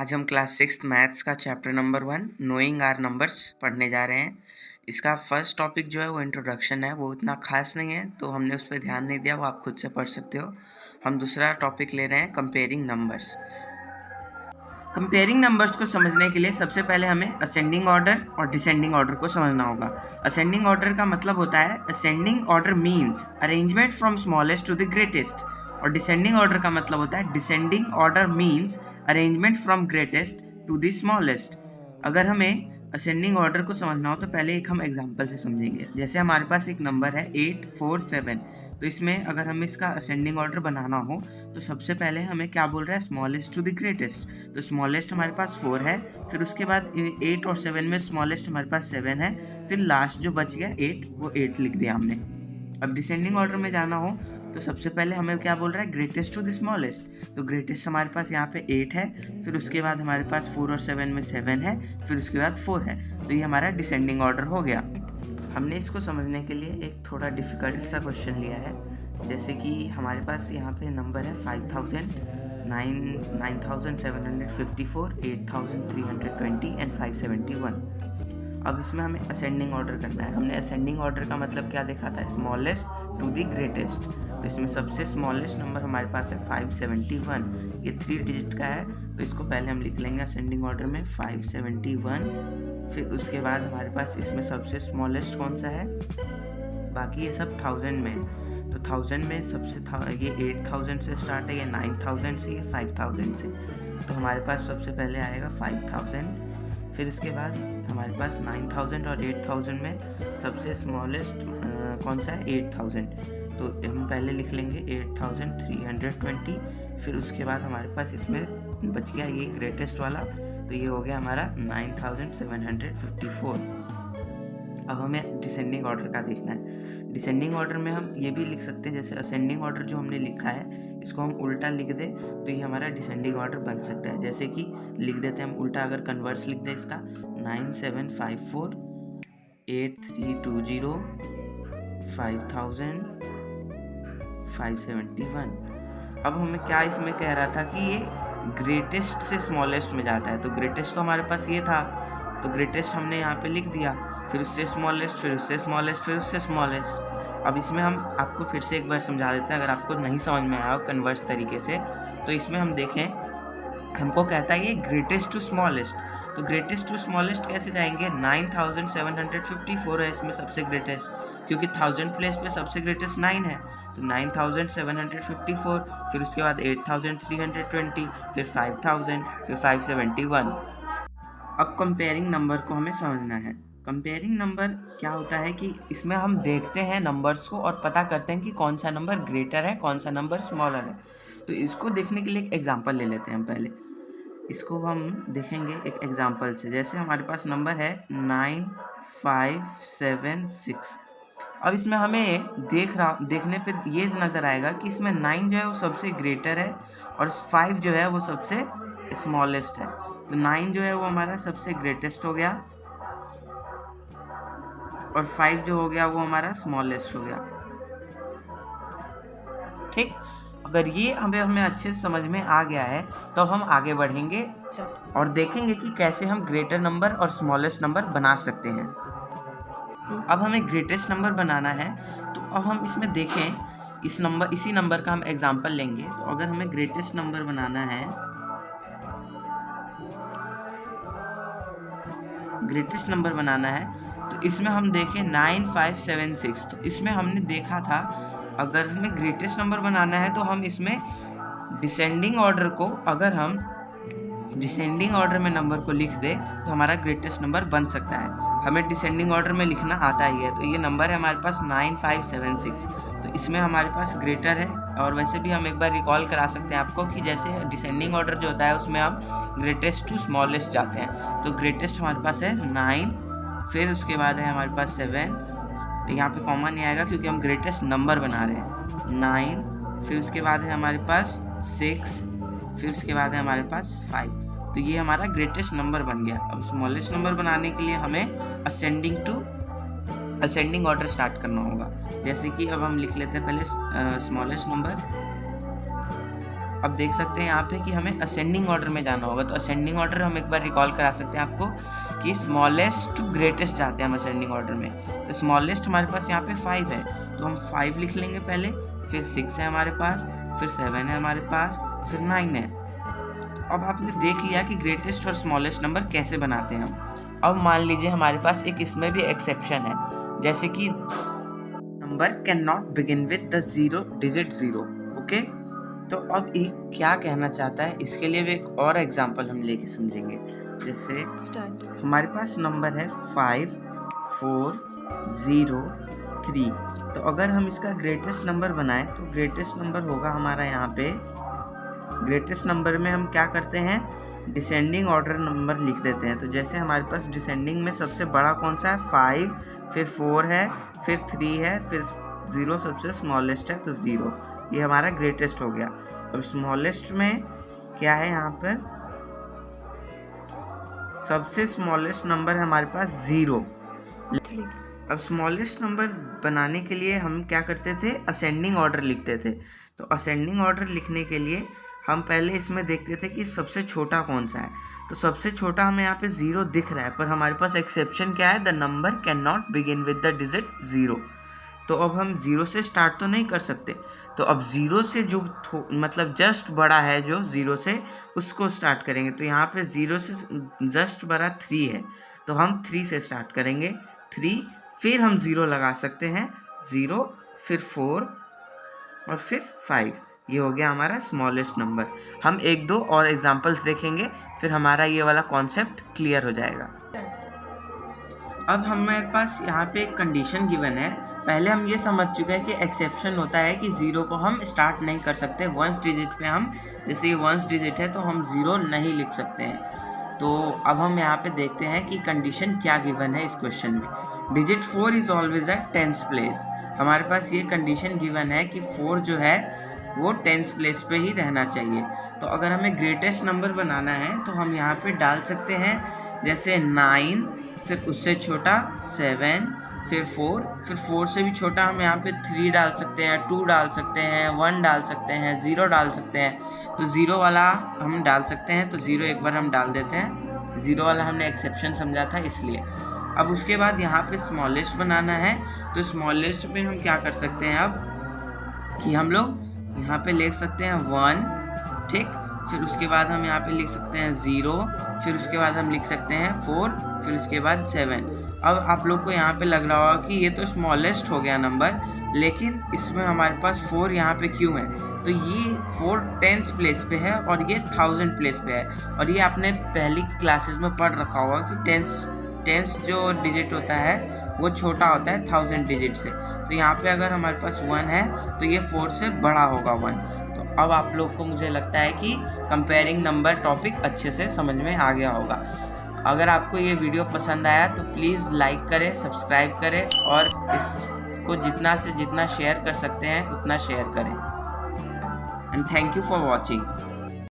आज हम class 6th maths का chapter number 1 knowing our numbers पढ़ने जा रहे हैं। इसका फर्स्ट टॉपिक जो है वो इंट्रोडक्शन है, वो इतना खास नहीं है तो हमने उस पर ध्यान नहीं दिया, वो आप खुद से पढ़ सकते हो। हम दूसरा टॉपिक ले रहे हैं कंपेयरिंग नंबर्स। कंपेयरिंग नंबर्स को समझने के लिए सबसे पहले हमें असेंडिंग ऑर्डर और डिसेंडिंग ऑर्डर को समझना होगा। असेंडिंग ऑर्डर का मतलब होता है ascending order means arrangement from smallest to the greatest, और डिसेंडिंग ऑर्डर का मतलब होता है descending order means arrangement from greatest to the smallest. अगर हमें असेंडिंग ऑर्डर को समझना हो तो पहले एक हम एग्जांपल से समझेंगे। जैसे हमारे पास एक नंबर है 847, तो इसमें अगर हमें इसका असेंडिंग ऑर्डर बनाना हो तो सबसे पहले हमें क्या बोल रहा है, स्मॉलेस्ट टू द ग्रेटेस्ट। तो स्मॉलेस्ट हमारे पास 4 है, फिर उसके बाद 8 और 7 में स्मॉलेस्ट हमारे पास 7 है, फिर लास्ट जो बच गया 8 वो 8 लिख दिया हमने। अब डिसेंडिंग ऑर्डर में जाना हो तो सबसे पहले हमें क्या बोल रहा है, ग्रेटेस्ट टू द स्मॉलेस्ट। तो ग्रेटेस्ट हमारे पास यहाँ पे 8 है, फिर उसके बाद हमारे पास 4 और 7 में 7 है, फिर उसके बाद 4 है। तो ये हमारा डिसेंडिंग ऑर्डर हो गया। हमने इसको समझने के लिए एक थोड़ा डिफ़िकल्ट सा क्वेश्चन लिया है। जैसे कि हमारे पास यहाँ पे नंबर है 5000, 9754, 8320 एंड 571। अब इसमें हमें असेंडिंग ऑर्डर करना है। हमने असेंडिंग ऑर्डर का मतलब क्या देखा था, स्मॉलेस्ट टू द ग्रेटेस्ट। तो इसमें सबसे स्मॉलेस्ट नंबर हमारे पास है 571, ये 3 डिजिट का है, तो इसको पहले हम लिख लेंगे असेंडिंग ऑर्डर में 571। फिर उसके बाद हमारे पास इसमें सबसे स्मॉलेस्ट कौन सा है, बाकी ये सब 1000 में है। तो 1000 में सबसे ये 8000 से स्टार्ट है, ये 9000 से, ये 5000 से। तो हमारे पास सबसे पहले आएगा 5000, फिर उसके बाद हमारे पास 9000 और 8000 में सबसे स्मॉलेस्ट कौन सा है, 8000। तो हम पहले लिख लेंगे 8320, फिर उसके बाद हमारे पास इसमें बच गया ये ग्रेटेस्ट वाला, तो ये हो गया हमारा 9754। अब हमें डिसेंडिंग ऑर्डर का देखना है। डिसेंडिंग ऑर्डर में हम ये भी लिख सकते हैं, जैसे असेंडिंग ऑर्डर जो हमने लिखा है इसको हम उल्टा लिख दें तो ये हमारा डिसेंडिंग ऑर्डर बन सकता है। जैसे कि लिख देते हैं हम उल्टा, अगर कन्वर्स लिख दें इसका 9754, 8320, 5000, 571। अब हमें क्या इसमें कह रहा था कि ये ग्रेटेस्ट से स्मॉलेस्ट में जाता है, तो ग्रेटेस्ट तो हमारे पास ये था, तो ग्रेटेस्ट हमने यहाँ पे लिख दिया, फिर उससे स्मॉलेस्ट, फिर उससे स्मॉलेस्ट, फिर उससे स्मॉलेस्ट। अब इसमें हम आपको फिर से एक बार समझा देते हैं, अगर आपको नहीं समझ में आया हो कन्वर्स तरीके से। तो इसमें हम देखें, हमको कहता है ये ग्रेटेस्ट टू स्मॉलेस्ट, तो ग्रेटेस्ट टू स्मॉलेस्ट कैसे जाएंगे, 9754 है इसमें सबसे ग्रेटेस्ट, क्योंकि 1000 प्लेस पे सबसे ग्रेटेस्ट 9 है, तो 9754, फिर उसके बाद 8320, फिर 5000, फिर 571। अब कंपेयरिंग नंबर को हमें समझना है। कंपेयरिंग नंबर क्या होता है कि इसमें हम देखते हैं नंबर्स को और पता करते हैं कि कौन सा नंबर ग्रेटर है, कौन सा नंबर स्मॉलर है। तो इसको देखने के लिए एक एग्जांपल ले लेते हैं हम पहले। इसको हम देखेंगे एक एग्जांपल से। जैसे हमारे पास नंबर है 9576। अब इसमें हमें देखने पे ये नज़र आएगा कि इसमें 9 जो है वो सबसे ग्रेटर है और 5 जो है वो सबसे स्मॉलेस्ट है। तो 9 जो है वो हमारा सबसे ग्रेटेस्ट हो गया और 5 जो हो गया वो हमारा स्मॉलेस्ट हो गया। ठीक, अगर ये हमें अच्छे से समझ में आ गया है तो हम आगे बढ़ेंगे और देखेंगे कि कैसे हम ग्रेटर नंबर और स्मॉलेस्ट नंबर बना सकते हैं। अब हमें ग्रेटेस्ट नंबर बनाना है, तो अब हम इसमें देखें, इसी नंबर का हम एग्जांपल लेंगे। तो अगर हमें ग्रेटेस्ट नंबर बनाना है, तो इसमें हम देखें 9576। तो इसमें हमने देखा था अगर हमें ग्रेटेस्ट नंबर बनाना है तो हम इसमें डिसेंडिंग ऑर्डर को, अगर हम डिसेंडिंग ऑर्डर में नंबर को लिख दे तो हमारा ग्रेटेस्ट नंबर बन सकता है। हमें डिसेंडिंग ऑर्डर में लिखना आता ही है, तो ये नंबर है हमारे पास 9576। तो इसमें हमारे पास ग्रेटर है, और वैसे भी हम एक बार रिकॉल करा सकते हैं आपको कि जैसे डिसेंडिंग ऑर्डर जो होता है उसमें हम ग्रेटेस्ट टू स्मॉलेस्ट जाते हैं। तो ग्रेटेस्ट हमारे पास है 9, फिर उसके बाद है हमारे पास 7, यहाँ पे कॉमन नहीं आएगा क्योंकि हम ग्रेटेस्ट नंबर बना रहे हैं, 9, फिर उसके बाद है हमारे पास 6, फिर उसके बाद है हमारे पास 5। तो ये हमारा ग्रेटेस्ट नंबर बन गया। अब स्मॉलेस्ट नंबर बनाने के लिए हमें असेंडिंग ऑर्डर स्टार्ट करना होगा। जैसे कि अब हम लिख लेते हैं पहले स्मॉलेस्ट नंबर। अब देख सकते हैं यहाँ पे कि हमें असेंडिंग ऑर्डर में जाना होगा। तो असेंडिंग ऑर्डर हम एक बार रिकॉल करा सकते हैं आपको कि स्मॉलेस्ट टू ग्रेटेस्ट जाते हैं हम असेंडिंग ऑर्डर में। तो स्मॉलेस्ट हमारे पास यहाँ पे 5 है, तो हम 5 लिख लेंगे पहले, फिर 6 है हमारे पास, फिर 7 है हमारे पास, फिर 9 है। अब आपने देख लिया कि ग्रेटेस्ट और स्मॉलेस्ट नंबर कैसे बनाते हैं हम। अब मान लीजिए हमारे पास एक इसमें भी एक्सेप्शन है, जैसे कि number can not begin with the 0 digit 0। Okay, तो अब ये क्या कहना चाहता है, इसके लिए भी एक और एग्जांपल हम लेके समझेंगे। जैसे हमारे पास नंबर है 5 4 0 3। तो अगर हम इसका ग्रेटेस्ट नंबर बनाएं तो ग्रेटेस्ट नंबर होगा हमारा यहाँ पे, ग्रेटेस्ट नंबर में हम क्या करते हैं, डिसेंडिंग ऑर्डर नंबर लिख देते हैं। तो जैसे हमारे पास डिसेंडिंग में सबसे बड़ा कौन सा है, 5, फिर 4 है, फिर 3 है, फिर 0 सबसे स्मॉलेस्ट है, तो 0, ये हमारा ग्रेटेस्ट हो गया। अब स्मॉलेस्ट में क्या है, यहाँ पर सबसे स्मॉलेस्ट नंबर है हमारे पास 0। अब स्मॉलेस्ट नंबर बनाने के लिए हम क्या करते थे, असेंडिंग ऑर्डर लिखते थे। तो असेंडिंग ऑर्डर लिखने के लिए हम पहले इसमें देखते थे कि सबसे छोटा कौन सा है। तो सबसे छोटा हमें यहाँ पे 0 दिख रहा है, पर हमारे पास एक्सेप्शन क्या है, the number can not begin with the digit 0। तो अब हम 0 से स्टार्ट तो नहीं कर सकते, तो अब 0 से जो मतलब जस्ट बड़ा है जो 0 से, उसको स्टार्ट करेंगे। तो यहाँ पे 0 से जस्ट बड़ा 3 है, तो हम 3 से स्टार्ट करेंगे, 3, फिर हम 0 लगा सकते हैं, 0, फिर 4 और फिर 5। ये हो गया हमारा स्मॉलेस्ट नंबर। हम 1-2 और एग्जांपल्स देखेंगे, फिर हमारा ये वाला कॉन्सेप्ट क्लियर हो जाएगा। अब हमारे पास यहाँ पे एक कंडीशन गिवन है। पहले हम ये समझ चुके हैं कि एक्सेप्शन होता है कि 0 को हम स्टार्ट नहीं कर सकते, 1 डिजिट पे हम, जैसे ये 1 डिजिट है तो हम 0 नहीं लिख सकते हैं। तो अब हम यहाँ पे देखते हैं कि कंडीशन क्या गिवन है इस क्वेश्चन में। Digit 4 is always at 10th place. हमारे पास ये कंडीशन गिवन है कि 4 जो है वो 10th प्लेस पे ही रहना चाहिए। तो अगर हमें ग्रेटेस्ट नंबर बनाना है तो हम यहाँ पे डाल सकते हैं, जैसे 9, फिर उससे छोटा 7, फिर 4, फिर 4 से भी छोटा हम यहाँ पे 3 डाल सकते हैं, 2 डाल सकते हैं, 1 डाल सकते हैं, 0 डाल सकते हैं। तो 0 वाला हम डाल सकते हैं, तो 0 एक बार हम डाल देते हैं। 0 वाला हमने एक्सेप्शन समझा था इसलिए। अब उसके बाद यहाँ पे स्मॉलेस्ट बनाना है, तो स्मॉलेस्ट में हम क्या कर सकते हैं अब कि हम लोग यहाँ पे लिख सकते हैं 1, ठीक, फिर उसके बाद हम यहाँ पे लिख सकते हैं 0, फिर उसके बाद हम लिख सकते हैं 4, फिर उसके बाद 7। अब आप लोग को यहाँ पे लग रहा होगा कि ये तो स्मॉलेस्ट हो गया नंबर, लेकिन इसमें हमारे पास 4 यहाँ पे क्यों है, तो ये 4 10th प्लेस पे है और ये 1000 प्लेस पे है। और ये आपने पहली क्लासेस में पढ़ रखा होगा कि 10th जो डिजिट होता है वो छोटा होता है 1000 डिजिट से। तो यहाँ पे अगर हमारे पास 1 है तो ये 4 से बड़ा होगा 1। तो अब आप लोग को मुझे लगता है कि कंपेयरिंग नंबर टॉपिक अच्छे से समझ में आ गया होगा। अगर आपको ये वीडियो पसंद आया तो प्लीज़ लाइक करें, सब्सक्राइब करें और इसको जितना से जितना शेयर कर सकते हैं उतना शेयर करें। And thank you for watching.